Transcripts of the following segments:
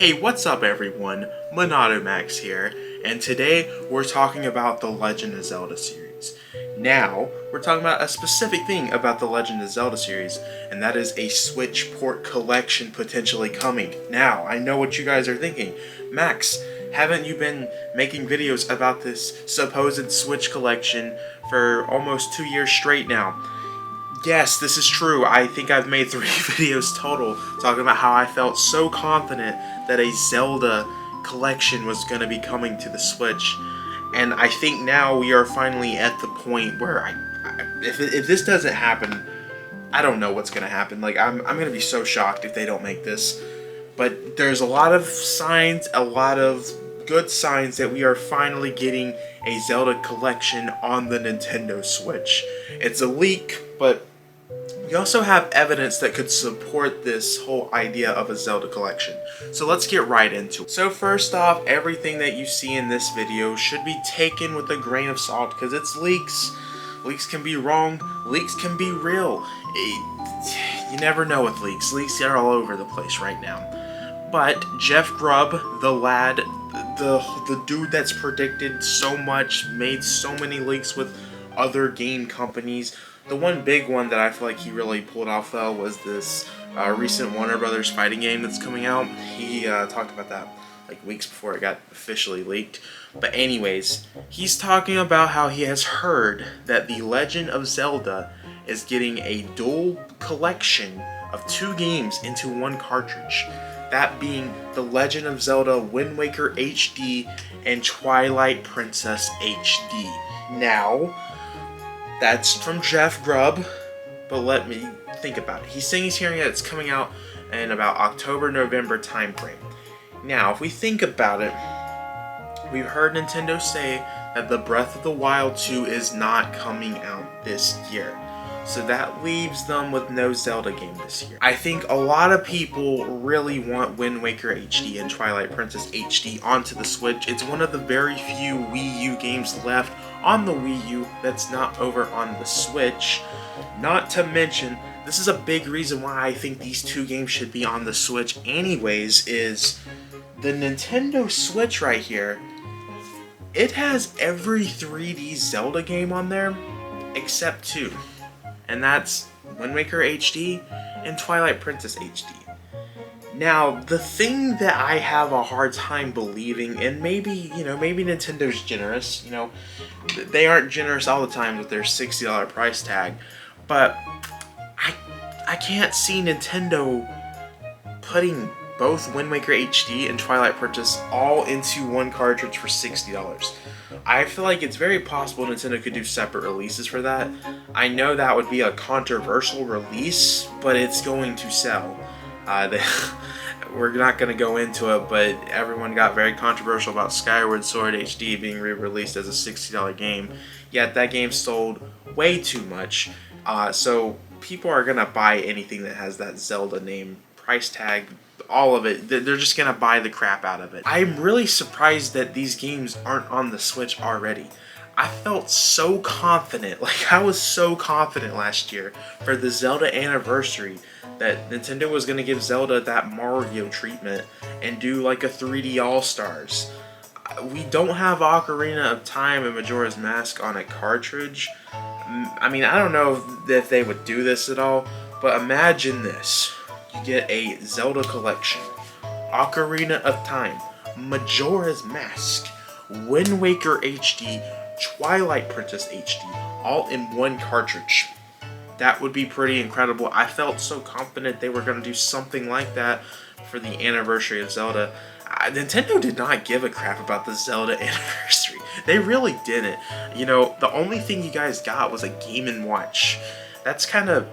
Hey, what's up everyone? Max here, and today we're talking about the Legend of Zelda series. Now, we're talking about a specific thing about the Legend of Zelda series, and that is a Switch port collection potentially coming. Now, I know what you guys are thinking. Max, haven't you been making videos about this supposed Switch collection for almost 2 years straight now? Yes, this is true. I think I've made 3 videos total talking about how I felt so confident that a Zelda collection was going to be coming to the Switch. And I think now we are finally at the point where if this doesn't happen, I don't know what's going to happen. Like, I'm going to be so shocked if they don't make this. But there's a lot of signs, a lot of good signs that we are finally getting a Zelda collection on the Nintendo Switch. It's a leak, but we also have evidence that could support this whole idea of a Zelda collection. So let's get right into it. So first off, everything that you see in this video should be taken with a grain of salt because it's leaks. Leaks can be wrong, leaks can be real. You never know with leaks. Leaks are all over the place right now. But Jeff Grubb, the lad, the dude that's predicted so much, made so many leaks with other game companies. The one big one that I feel like he really pulled off though was this recent Warner Brothers fighting game that's coming out. He talked about that like weeks before it got officially leaked. But anyways, he's talking about how he has heard that The Legend of Zelda is getting a dual collection of 2 games into one cartridge. That being The Legend of Zelda Wind Waker HD and Twilight Princess HD. Now, that's from Jeff Grubb, but let me think about it. He's saying he's hearing that it's coming out in about October-November timeframe. Now, if we think about it, we've heard Nintendo say that the Breath of the Wild 2 is not coming out this year. So that leaves them with no Zelda game this year. I think a lot of people really want Wind Waker HD and Twilight Princess HD onto the Switch. It's one of the very few Wii U games left on the Wii U that's not over on the Switch. Not to mention, this is a big reason why I think these 2 games should be on the Switch anyways, is the Nintendo Switch right here. It has every 3D Zelda game on there except 2. And that's Wind Waker HD and Twilight Princess HD. Now, the thing that I have a hard time believing, and maybe Nintendo's generous, they aren't generous all the time with their $60 price tag, but I can't see Nintendo putting both Wind Waker HD and Twilight Princess all into one cartridge for $60. I feel like it's very possible Nintendo could do separate releases for that. I know that would be a controversial release, but it's going to sell. We're not going to go into it, but everyone got very controversial about Skyward Sword HD being re-released as a $60 game. Yet that game sold way too much, so people are going to buy anything that has that Zelda name, price tag, all of it. They're just gonna buy the crap out of it. I'm really surprised that these games aren't on the Switch already. I felt so confident, like I was so confident last year for the Zelda anniversary that Nintendo was gonna give Zelda that Mario treatment and do like a 3D All-Stars. We don't have Ocarina of Time and Majora's Mask on a cartridge. I mean, I don't know if they would do this at all, but imagine this. You get a Zelda collection, Ocarina of Time, Majora's Mask, Wind Waker HD, Twilight Princess HD, all in one cartridge. That would be pretty incredible. I felt so confident they were going to do something like that for the anniversary of Zelda. Nintendo did not give a crap about the Zelda anniversary. They really didn't. The only thing you guys got was a Game & Watch. It's kind of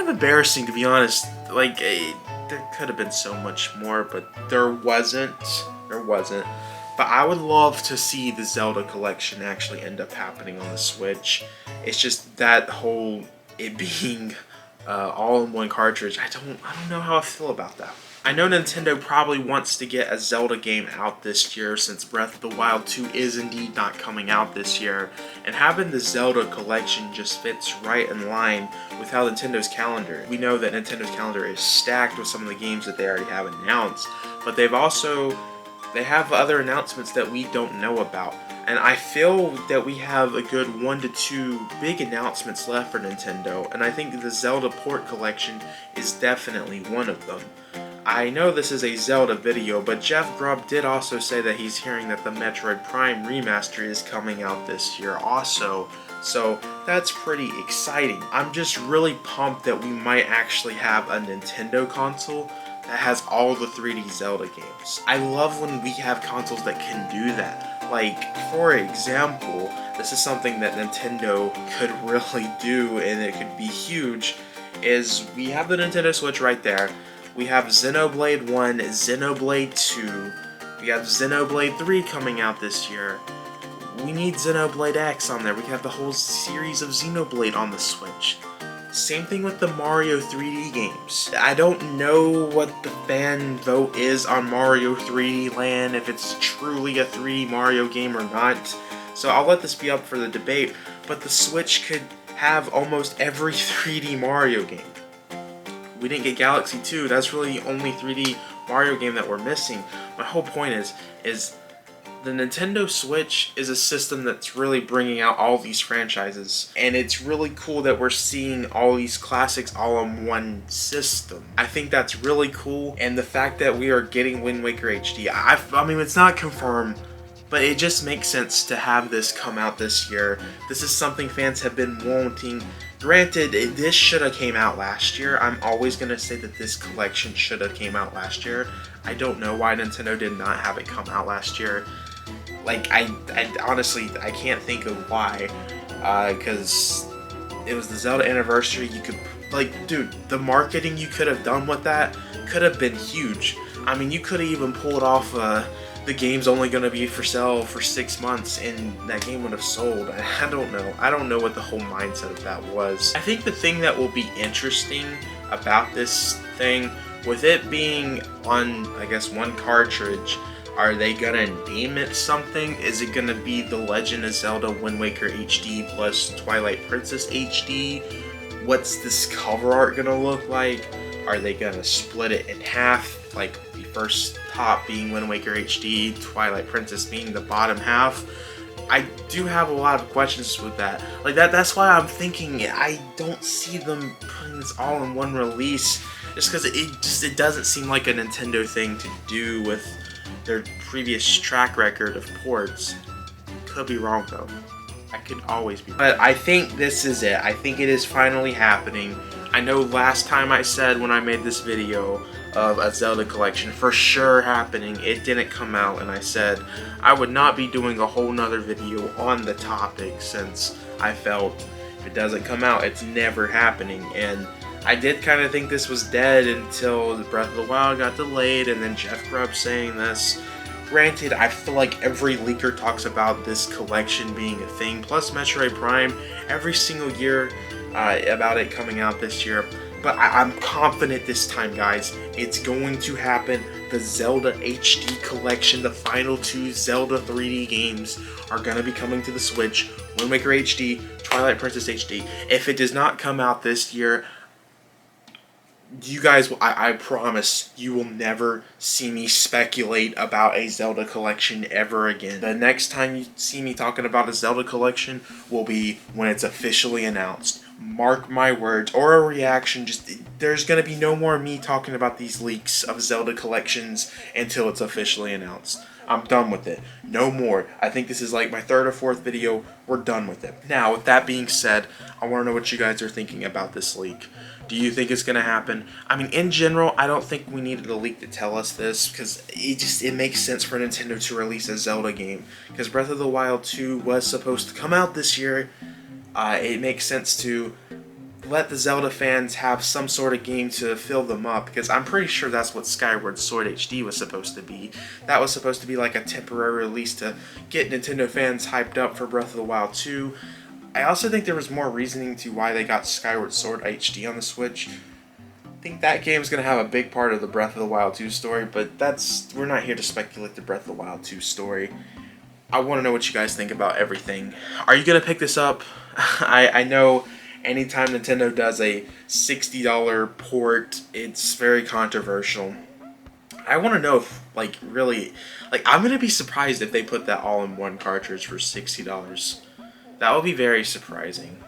embarrassing, to be honest. Like, there could have been so much more, but there wasn't. But I would love to see the Zelda collection actually end up happening on the Switch. It's just that whole it being all in one cartridge. I don't know how I feel about that. I know Nintendo probably wants to get a Zelda game out this year since Breath of the Wild 2 is indeed not coming out this year, and having the Zelda collection just fits right in line with how Nintendo's calendar. We know that Nintendo's calendar is stacked with some of the games that they already have announced but they have other announcements that we don't know about. And I feel that we have a good 1 to 2 big announcements left for Nintendo, and I think the Zelda port collection is definitely one of them. I know this is a Zelda video, but Jeff Grubb did also say that he's hearing that the Metroid Prime remaster is coming out this year also, so that's pretty exciting. I'm just really pumped that we might actually have a Nintendo console that has all the 3D Zelda games. I love when we have consoles that can do that. Like, for example, this is something that Nintendo could really do, and it could be huge, is we have the Nintendo Switch right there. We have Xenoblade 1, Xenoblade 2, we have Xenoblade 3 coming out this year. We need Xenoblade X on there. We can have the whole series of Xenoblade on the Switch. Same thing with the Mario 3D games. I don't know what the fan vote is on Mario 3D Land, if it's truly a 3D Mario game or not, so I'll let this be up for the debate, but the Switch could have almost every 3D Mario game. We didn't get Galaxy 2, that's really the only 3D Mario game that we're missing. My whole point is the Nintendo Switch is a system that's really bringing out all these franchises, and it's really cool that we're seeing all these classics all in one system. I think that's really cool, and the fact that we are getting Wind Waker HD, I mean, it's not confirmed, but it just makes sense to have this come out this year. This is something fans have been wanting. Granted, this should have came out last year. I'm always going to say that this collection should have came out last year. I don't know why Nintendo did not have it come out last year. Like, I honestly, I can't think of why, because it was the Zelda anniversary. You could, like, dude, the marketing you could have done with that could have been huge. I mean, you could have even pulled off, the game's only going to be for sale for 6 months, and that game would have sold. I don't know. I don't know what the whole mindset of that was. I think the thing that will be interesting about this thing, with it being on, I guess, one cartridge, are they gonna name it something? Is it gonna be The Legend of Zelda Wind Waker HD plus Twilight Princess HD? What's this cover art gonna look like? Are they gonna split it in half? Like the first top being Wind Waker HD, Twilight Princess being the bottom half? I do have a lot of questions with that. Like that's why I'm thinking I don't see them putting this all in one release, just because it doesn't seem like a Nintendo thing to do with their previous track record of ports. Could be wrong though. I could always be. But I think this is it. I think it is finally happening. I know last time I said when I made this video of a Zelda collection for sure happening, it didn't come out, and I said I would not be doing a whole nother video on the topic since I felt if it doesn't come out, it's never happening. And I did kind of think this was dead until Breath of the Wild got delayed, and then Jeff Grubb saying this. Granted, I feel like every leaker talks about this collection being a thing, plus Metroid Prime every single year about it coming out this year. But I'm confident this time, guys, it's going to happen. The Zelda HD collection, the final 2 Zelda 3D games, are going to be coming to the Switch. Wind Waker HD, Twilight Princess HD. If it does not come out this year, you guys, I promise, you will never see me speculate about a Zelda collection ever again. The next time you see me talking about a Zelda collection will be when it's officially announced. Mark my words, or a reaction. There's going to be no more me talking about these leaks of Zelda collections until it's officially announced. I'm done with it. No more. I think this is like my 3rd or 4th video. We're done with it. Now, with that being said, I want to know what you guys are thinking about this leak. Do you think it's going to happen? I mean, in general, I don't think we needed a leak to tell us this, because it makes sense for Nintendo to release a Zelda game. Because Breath of the Wild 2 was supposed to come out this year. It makes sense to let the Zelda fans have some sort of game to fill them up, because I'm pretty sure that's what Skyward Sword HD was supposed to be. That was supposed to be like a temporary release to get Nintendo fans hyped up for Breath of the Wild 2. I also think there was more reasoning to why they got Skyward Sword HD on the Switch. I think that game is going to have a big part of the Breath of the Wild 2 story, but we're not here to speculate the Breath of the Wild 2 story. I want to know what you guys think about everything. Are you going to pick this up? I know anytime Nintendo does a $60 port, it's very controversial. I want to know if, like, really, like, I'm gonna be surprised if they put that all-in-one cartridge for $60. That would be very surprising.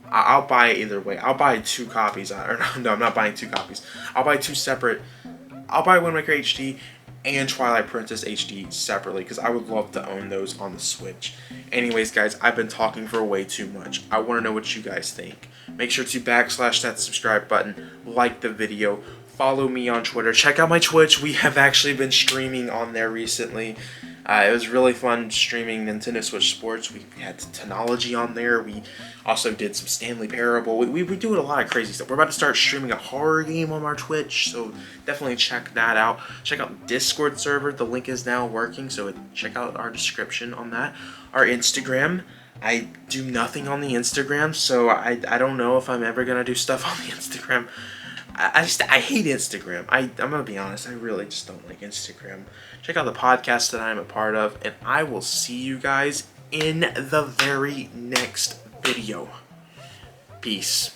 I'll buy it either way. I'll buy 2 copies. Or no, I'm not buying 2 copies. I'll buy two separate. I'll buy Wind Waker HD and Twilight Princess HD separately because I would love to own those on the Switch. Anyways, guys, I've been talking for way too much. I want to know what you guys think. Make sure to backslash that subscribe button, like the video, follow me on Twitter, check out my Twitch. We have actually been streaming on there recently. It was really fun streaming Nintendo Switch Sports. We had Technology on there. We also did some Stanley Parable. We do a lot of crazy stuff. We're about to start streaming a horror game on our Twitch, so definitely check that out. Check out the Discord server. The link is now working, so check out our description on that. Our Instagram. I do nothing on the Instagram, so I don't know if I'm ever going to do stuff on the Instagram. I hate Instagram. I'm gonna be honest. I really just don't like Instagram. Check out the podcast that I'm a part of, and I will see you guys in the very next video. Peace.